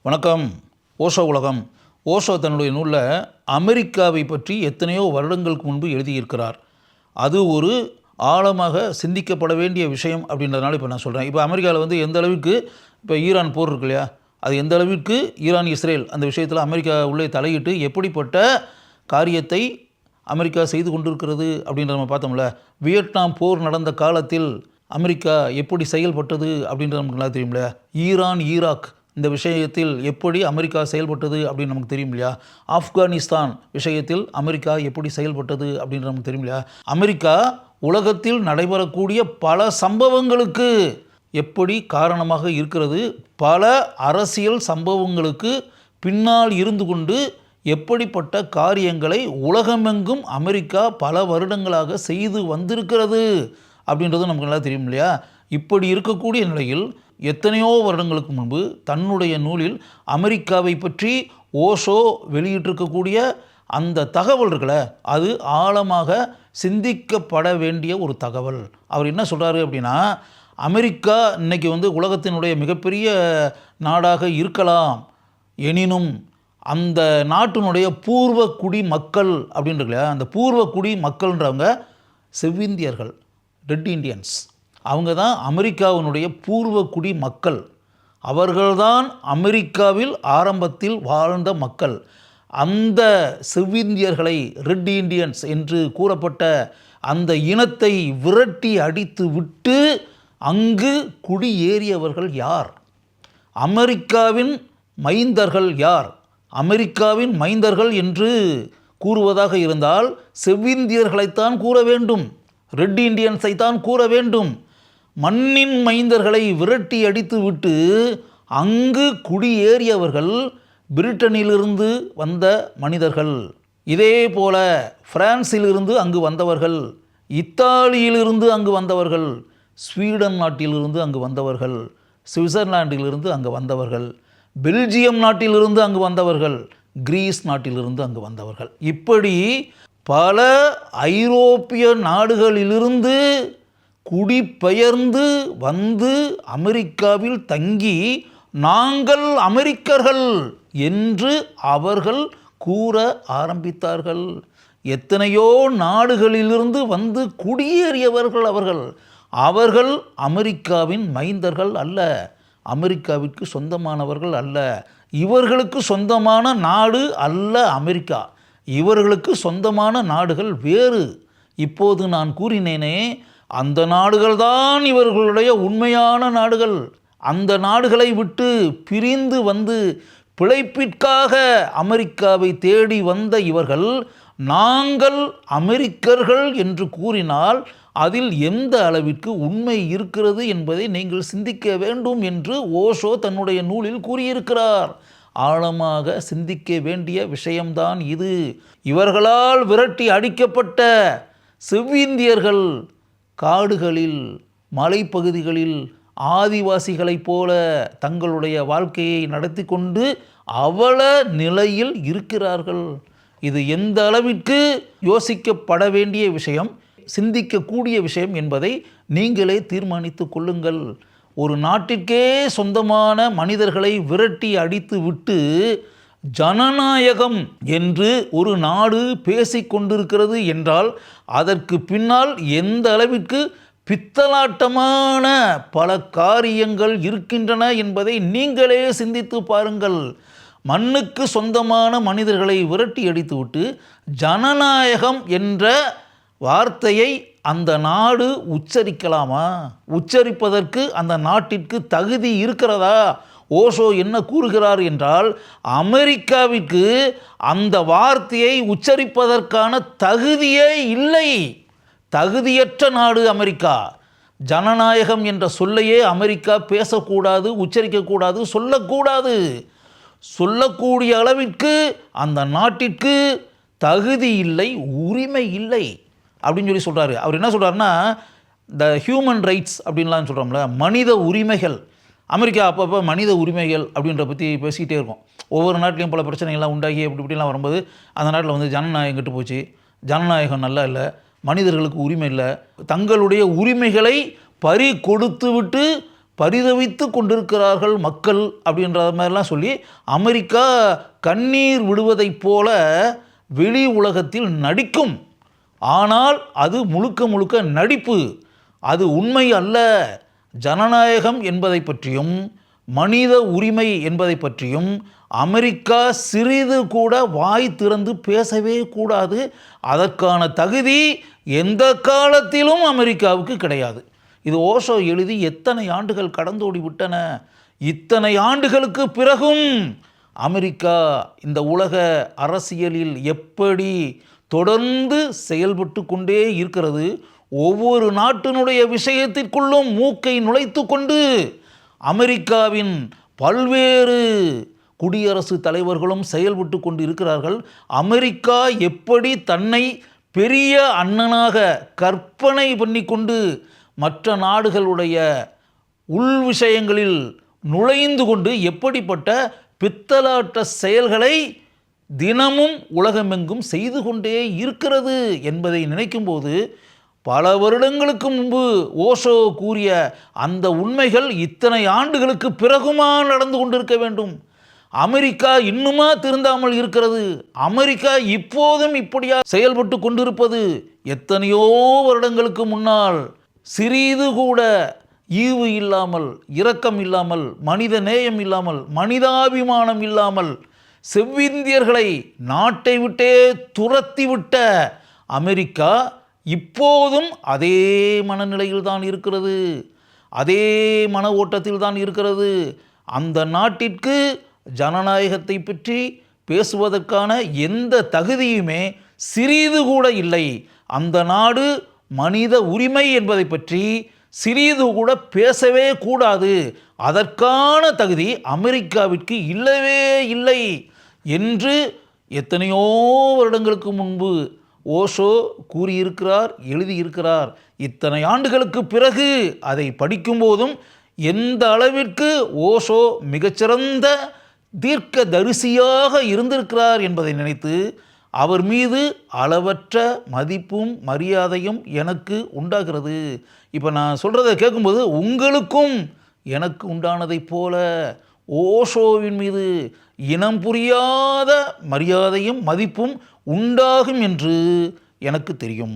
வணக்கம். ஓஷோ உலகம். ஓஷோ தன்னுடைய நூலில் அமெரிக்காவை பற்றி எத்தனையோ வருடங்களுக்கு முன்பு எழுதியிருக்கிறார். அது ஒரு ஆழமாக சிந்திக்கப்பட வேண்டிய விஷயம் அப்படின்றதுனால இப்போ நான் சொல்கிறேன். இப்போ அமெரிக்காவில் வந்து எந்த அளவுக்கு இப்போ ஈரான் போர் இருக்கு இல்லையா, அது எந்த அளவிற்கு ஈரான் இஸ்ரேல் அந்த விஷயத்தில் அமெரிக்கா உள்ளே தலையிட்டு எப்படிப்பட்ட காரியத்தை அமெரிக்கா செய்து கொண்டிருக்கிறது அப்படின்றத நம்ம பார்த்தோம்ல. வியட்நாம் போர் நடந்த காலத்தில் அமெரிக்கா எப்படி செயல்பட்டது அப்படின்றது நமக்கு நல்லா தெரியும் இல்லையா. ஈரான் ஈராக் இந்த விஷயத்தில் எப்படி அமெரிக்கா செயல்பட்டது அப்படின்னு நமக்கு தெரியும் இல்லையா. ஆப்கானிஸ்தான் விஷயத்தில் அமெரிக்கா எப்படி செயல்பட்டது அப்படின்றது நமக்கு தெரியும் இல்லையா. அமெரிக்கா உலகத்தில் நடைபெறக்கூடிய பல சம்பவங்களுக்கு எப்படி காரணமாக இருக்கிறது, பல அரசியல் சம்பவங்களுக்கு பின்னால் இருந்து கொண்டு எப்படிப்பட்ட காரியங்களை உலகமெங்கும் அமெரிக்கா பல வருடங்களாக செய்து வந்திருக்கிறது அப்படின்றது நமக்கு நல்லா தெரியும் இல்லையா. இப்படி இருக்கக்கூடிய நிலையில் எத்தனையோ வருடங்களுக்கு முன்பு தன்னுடைய நூலில் அமெரிக்காவை பற்றி ஓஷோ வெளியிட்டிருக்கக்கூடிய அந்த தகவல் இருக்குல்ல, அது ஆழமாக சிந்திக்கப்பட வேண்டிய ஒரு தகவல். அவர் என்ன சொல்கிறாரு அப்படின்னா, அமெரிக்கா இன்றைக்கி வந்து உலகத்தினுடைய மிகப்பெரிய நாடாக இருக்கலாம், எனினும் அந்த நாட்டினுடைய பூர்வ குடி மக்கள் அப்படின்றல, அந்த பூர்வ குடி மக்கள்ன்றவங்க செவ்விந்தியர்கள், ரெட் இண்டியன்ஸ். அவங்க தான் அமெரிக்காவினுடைய பூர்வ குடி மக்கள். அவர்கள்தான் அமெரிக்காவில் ஆரம்பத்தில் வாழ்ந்த மக்கள். அந்த செவ்விந்தியர்களை, ரெட் இண்டியன்ஸ் என்று கூறப்பட்ட அந்த இனத்தை விரட்டி அடித்து விட்டு அங்கு குடியேறியவர்கள் யார்? அமெரிக்காவின் மைந்தர்கள் யார்? அமெரிக்காவின் மைந்தர்கள் என்று கூறுவதாக இருந்தால் செவ்விந்தியர்களைத்தான் கூற வேண்டும், ரெட் இண்டியன்ஸை தான் கூற வேண்டும். மண்ணின் மைந்தர்களை விரட்டி அடித்து விட்டு அங்கு குடியேறியவர்கள் பிரிட்டனிலிருந்து வந்த மனிதர்கள். இதே போல பிரான்சிலிருந்து அங்கு வந்தவர்கள், இத்தாலியிலிருந்து அங்கு வந்தவர்கள், ஸ்வீடன் நாட்டிலிருந்து அங்கு வந்தவர்கள், சுவிட்சர்லாண்டிலிருந்து அங்கு வந்தவர்கள், பெல்ஜியம் நாட்டிலிருந்து அங்கு வந்தவர்கள், கிரீஸ் நாட்டிலிருந்து அங்கு வந்தவர்கள். இப்படி பல ஐரோப்பிய நாடுகளிலிருந்து குடிபெயர்ந்து வந்து அமெரிக்காவில் தங்கி நாங்கள் அமெரிக்கர்கள் என்று அவர்கள் கூற ஆரம்பித்தார்கள். எத்தனையோ நாடுகளிலிருந்து வந்து குடியேறியவர்கள் அவர்கள் அமெரிக்காவின் மைந்தர்கள் அல்ல, அமெரிக்காவிற்கு சொந்தமானவர்கள் அல்ல. இவர்களுக்கு சொந்தமான நாடு அல்ல அமெரிக்கா, இவர்களுக்கு சொந்தமான நாடுகள் வேறு. இப்போது நான் கூறினேனே, அந்த நாடுகள்தான் இவர்களுடைய உண்மையான நாடுகள். அந்த நாடுகளை விட்டு பிரிந்து வந்து பிழைப்பிற்காக அமெரிக்காவை தேடி வந்த இவர்கள் நாங்கள் அமெரிக்கர்கள் என்று கூறினால் அதில் எந்த அளவிற்கு உண்மை இருக்கிறது என்பதை நீங்கள் சிந்திக்க வேண்டும் என்று ஓஷோ தன்னுடைய நூலில் கூறியிருக்கிறார். ஆழமாக சிந்திக்க வேண்டிய விஷயம்தான் இது. இவர்களால் விரட்டி அடிக்கப்பட்ட செவ்விந்தியர்கள் காடுகளில், மலைப்பகுதிகளில் ஆதிவாசிகளைப் போல தங்களுடைய வாழ்க்கையை நடத்தி கொண்டு அவல நிலையில் இருக்கிறார்கள். இது எந்த அளவிற்கு யோசிக்கப்பட வேண்டிய விஷயம், சிந்திக்கக்கூடிய விஷயம் என்பதை நீங்களே தீர்மானித்து கொள்ளுங்கள். ஒரு நாட்டிற்கே சொந்தமான மனிதர்களை விரட்டி அடித்து விட்டு ஜனநாயகம் என்று ஒரு நாடு பேசிக்கொண்டிருக்கிறது என்றால் அதற்கு பின்னால் எந்த அளவிற்கு பித்தலாட்டமான பல காரியங்கள் இருக்கின்றன என்பதை நீங்களே சிந்தித்து பாருங்கள். மண்ணுக்கு சொந்தமான மனிதர்களை விரட்டி அடித்துவிட்டு ஜனநாயகம் என்ற வார்த்தையை அந்த நாடு உச்சரிக்கலாமா? உச்சரிப்பதற்கு அந்த நாட்டிற்கு தகுதி இருக்கிறதா? ஓஷோ என்ன கூறுகிறார் என்றால், அமெரிக்காவிற்கு அந்த வார்த்தையை உச்சரிப்பதற்கான தகுதியே இல்லை. தகுதியற்ற நாடு அமெரிக்கா. ஜனநாயகம் என்ற சொல்லையே அமெரிக்கா பேசக்கூடாது, உச்சரிக்கக்கூடாது, சொல்லக்கூடாது. சொல்லக்கூடிய அளவிற்கு அந்த நாட்டிற்கு தகுதி இல்லை, உரிமை இல்லை அப்படின்னு சொல்லி சொல்கிறாரு. அவர் என்ன சொல்கிறாருன்னா, த ஹியூமன் ரைட்ஸ் அப்படின்லாம் சொல்கிறோம்ல, மனித உரிமைகள். அமெரிக்கா அப்பப்போ மனித உரிமைகள் அப்படின்ற பற்றி பேசிக்கிட்டே இருக்கும். ஒவ்வொரு நாட்டிலையும் பல பிரச்சனைகள்லாம் உண்டாகி இப்படிலாம் வரும்போது அந்த நாட்டில் வந்து ஜனநாயகம் கெட்டு போச்சு, ஜனநாயகம் நல்லா இல்லை, மனிதர்களுக்கு உரிமை இல்லை, தங்களுடைய உரிமைகளை பறி கொடுத்து விட்டு பரிதவித்து கொண்டிருக்கிறார்கள் மக்கள் அப்படின்ற மாதிரிலாம் சொல்லி அமெரிக்கா கண்ணீர் விடுவதைப் போல வெளி உலகத்தில் நடிக்கும். ஆனால் அது முழுக்க முழுக்க நடிப்பு, அது உண்மை அல்ல. ஜனநாயகம் என்பதை பற்றியும் மனித உரிமை என்பதை பற்றியும் அமெரிக்கா சிறிது கூட வாய் திறந்து பேசவே கூடாது. அதற்கான தகுதி எந்த காலத்திலும் அமெரிக்காவுக்கு கிடையாது. இது ஓஷோ எழுதி எத்தனை ஆண்டுகள் கடந்தோடி விட்டன. இத்தனை ஆண்டுகளுக்கு பிறகும் அமெரிக்கா இந்த உலக அரசியலில் எப்படி தொடர்ந்து செயல்பட்டு கொண்டே இருக்கிறது. ஒவ்வொரு நாட்டினுடைய விஷயத்திற்குள்ளும் மூக்கை நுழைத்து கொண்டு அமெரிக்காவின் பல்வேறு குடியரசு தலைவர்களும் செயல்பட்டு கொண்டு இருக்கிறார்கள். அமெரிக்கா எப்படி தன்னை பெரிய அண்ணனாக கற்பனை பண்ணி கொண்டு மற்ற நாடுகளுடைய உள் விஷயங்களில் நுழைந்து கொண்டு எப்படிப்பட்ட பித்தலாட்ட செயல்களை தினமும் உலகமெங்கும் செய்து கொண்டே இருக்கிறது என்பதை நினைக்கும்போது பல வருடங்களுக்கு முன்பு ஓஷோ கூறிய அந்த உண்மைகள் இத்தனை ஆண்டுகளுக்கு பிறகுமா நடந்து கொண்டிருக்க வேண்டும்? அமெரிக்கா இன்னுமா திருந்தாமல் இருக்கிறது? அமெரிக்கா இப்போதும் இப்படியா செயல்பட்டு கொண்டிருப்பது? எத்தனையோ வருடங்களுக்கு முன்னால் சிறிது கூட ஈவு இல்லாமல், இரக்கம் இல்லாமல், மனித நேயம் இல்லாமல், மனிதாபிமானம் இல்லாமல் செவ்விந்தியர்களை நாட்டை விட்டே துரத்திவிட்ட அமெரிக்கா இப்போதும் அதே மனநிலையில் தான் இருக்கிறது, அதே மன ஓட்டத்தில் தான் இருக்கிறது. அந்த நாட்டிற்கு ஜனநாயகத்தை பற்றி பேசுவதற்கான எந்த தகுதியுமே சிறிது கூட இல்லை. அந்த நாடு மனித உரிமை என்பதை பற்றி சிறிது கூட பேசவே கூடாது. அதற்கான தகுதி அமெரிக்காவிற்கு இல்லவே இல்லை என்று எத்தனையோ வருடங்களுக்கு முன்பு ஓஷோ கூறியிருக்கிறார், எழுதியிருக்கிறார். இத்தனை ஆண்டுகளுக்கு பிறகு அதை படிக்கும்போதும் எந்த அளவிற்கு ஓஷோ மிகச்சிறந்த தீர்க்க தரிசியாக இருந்திருக்கிறார் என்பதை நினைத்து அவர் மீது அளவற்ற மதிப்பும் மரியாதையும் எனக்கு உண்டாகிறது. இப்போ நான் சொல்கிறத கேட்கும்போது உங்களுக்கும் எனக்கு உண்டானதைப் போல ஓஷோவின் மீது இனம் புரியாத மரியாதையும் மதிப்பும் உண்டாகும் என்று எனக்கு தெரியும்.